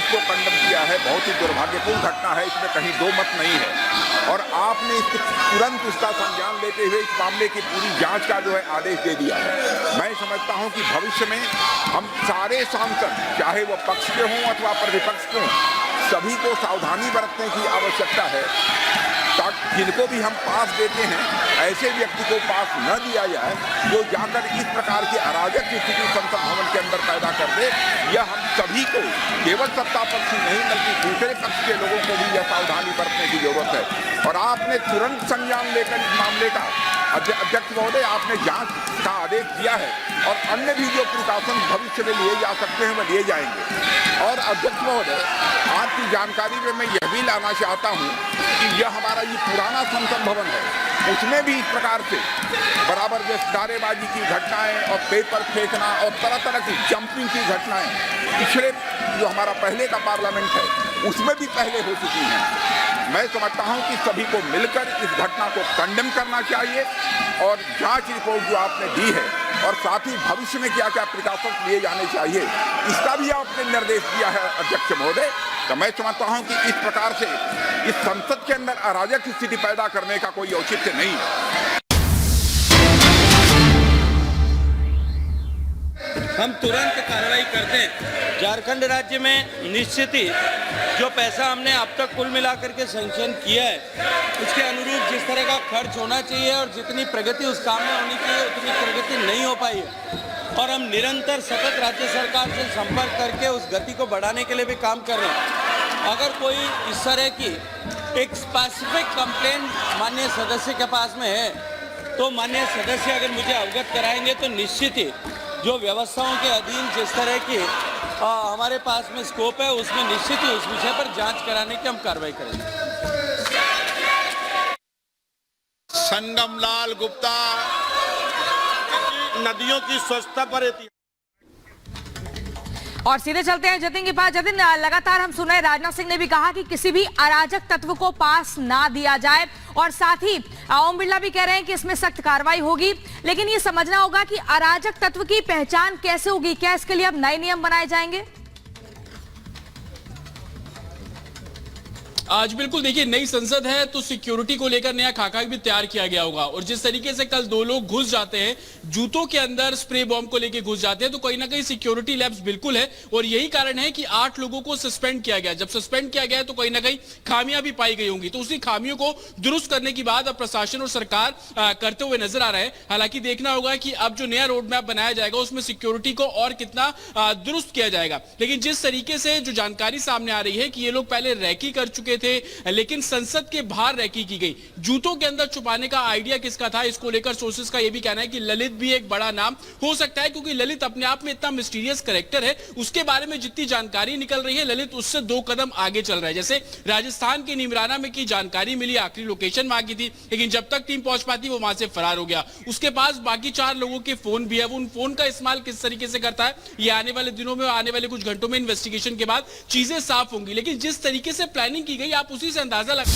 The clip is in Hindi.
उसको कंडम किया है। बहुत ही दुर्भाग्यपूर्ण घटना है, इसमें कहीं दो मत नहीं है। और आपने तुरंत उसका संज्ञान लेते हुए इस मामले की पूरी जांच का जो है आदेश दे दिया है। मैं समझता हूं कि भविष्य में हम सारे सांसद, चाहे वो पक्ष के हों अथवा प्रतिपक्ष के हों, सभी को सावधानी बरतने की आवश्यकता है, ताकि जिनको भी हम पास देते हैं ऐसे व्यक्ति को पास न दिया जाए जो जाकर इस प्रकार की अराजक स्थिति संसद भवन के अंदर पैदा कर दे। यह हम सभी को, केवल सत्ता पक्ष ही नहीं बल्कि दूसरे पक्ष के लोगों को भी यह सावधानी बरतने की जरूरत है। और आपने तुरंत संज्ञान लेकर इस मामले का, अध्यक्ष महोदय, आपने जांच का आदेश दिया है और अन्य भी जो प्रिकॉशन भविष्य में लिए जा सकते हैं वह लिए जाएंगे। और अध्यक्ष महोदय, आपकी जानकारी में मैं यह भी लाना चाहता हूं कि यह हमारा ये पुराना संसद भवन है, उसमें भी इस प्रकार से बराबर जो नारेबाजी की घटनाएं और पेपर फेंकना और तरह तरह की जंपिंग की घटनाएं पिछले जो हमारा पहले का पार्लियामेंट है उसमें भी पहले हो चुकी हैं। मैं समझता हूं कि सभी को मिलकर इस घटना को कंडेम करना चाहिए और जांच रिपोर्ट जो आपने दी है और साथ ही भविष्य में क्या क्या प्रिकॉशंस लिए जाने चाहिए इसका भी आपने निर्देश दिया है अध्यक्ष महोदय। तो मैं समझता हूं कि इस प्रकार से इस संसद के अंदर अराजक स्थिति पैदा करने का कोई औचित्य नहीं है। हम तुरंत कार्रवाई करते हैं। झारखंड राज्य में निश्चित ही जो पैसा हमने अब तक कुल मिलाकर के सैंक्शन किया है उसके अनुरूप जिस तरह का खर्च होना चाहिए और जितनी प्रगति उस काम में होनी चाहिए उतनी प्रगति नहीं हो पाई है। और हम निरंतर सतत राज्य सरकार से संपर्क करके उस गति को बढ़ाने के लिए भी काम कर रहे हैं। अगर कोई इस तरह की एक स्पेसिफिक कंप्लेंट माननीय सदस्य के पास में है तो माननीय सदस्य अगर मुझे अवगत कराएंगे तो निश्चित ही जो व्यवस्थाओं के अधीन जिस तरह की हमारे पास में स्कोप है उसमें निश्चित ही उस विषय पर जांच कराने की हम कार्रवाई करेंगे। संगमलाल गुप्ता, नदियों की स्वच्छता पर। और सीधे चलते हैं जतिन के पास। जतिन, लगातार हम सुन रहे हैं राजनाथ सिंह ने भी कहा कि किसी भी अराजक तत्व को पास ना दिया जाए और साथ ही ओम बिरला भी कह रहे हैं कि इसमें सख्त कार्रवाई होगी। लेकिन ये समझना होगा कि अराजक तत्व की पहचान कैसे होगी, क्या इसके लिए अब नए नियम बनाए जाएंगे? आज बिल्कुल देखिए, नई संसद है तो सिक्योरिटी को लेकर नया खाका भी तैयार किया गया होगा। और जिस तरीके से कल दो लोग घुस जाते हैं, जूतों के अंदर स्प्रे बॉम्ब को लेकर घुस जाते हैं, तो कहीं ना कहीं सिक्योरिटी लैप्स बिल्कुल है। और यही कारण है कि 8 लोगों को सस्पेंड किया गया। जब सस्पेंड किया गया तो कहीं ना कहीं खामियां भी पाई गई होंगी, तो उसी खामियों को दुरुस्त करने की बात अब प्रशासन और सरकार करते हुए नजर आ रहा है। हालांकि देखना होगा कि अब जो नया रोड मैप बनाया जाएगा उसमें सिक्योरिटी को और कितना दुरुस्त किया जाएगा। लेकिन जिस तरीके से जो जानकारी सामने आ रही है कि ये लोग पहले रैकी कर चुके थे, लेकिन संसद के बाहर रैकी की गई। जूतों के अंदर छुपाने का आइडिया किसका था, इसको लेकर सोर्सेस का यह भी कहना है कि ललित भी एक बड़ा नाम हो सकता है, क्योंकि ललित अपने आप में इतना मिस्टीरियस कैरेक्टर है। उसके बारे में जितनी जानकारी निकल रही है, ललित उससे 2 कदम आगे चल रहा है। जैसे राजस्थान के नीमराना में की जानकारी मिली, आखिरी लोकेशन मांगी थी, लेकिन जब तक टीम पहुंच पाती वो वहां से फरार हो गया। उसके पास बाकी 4 लोगों के फोन भी है। वो उन फोन का इस्तेमाल किस तरीके से करता है, ये आने वाले दिनों में, आने वाले कुछ घंटों में इन्वेस्टिगेशन के बाद चीजें साफ होंगी। लेकिन जिस तरीके से प्लानिंग की गई, आप उसी से अंदाजा लगा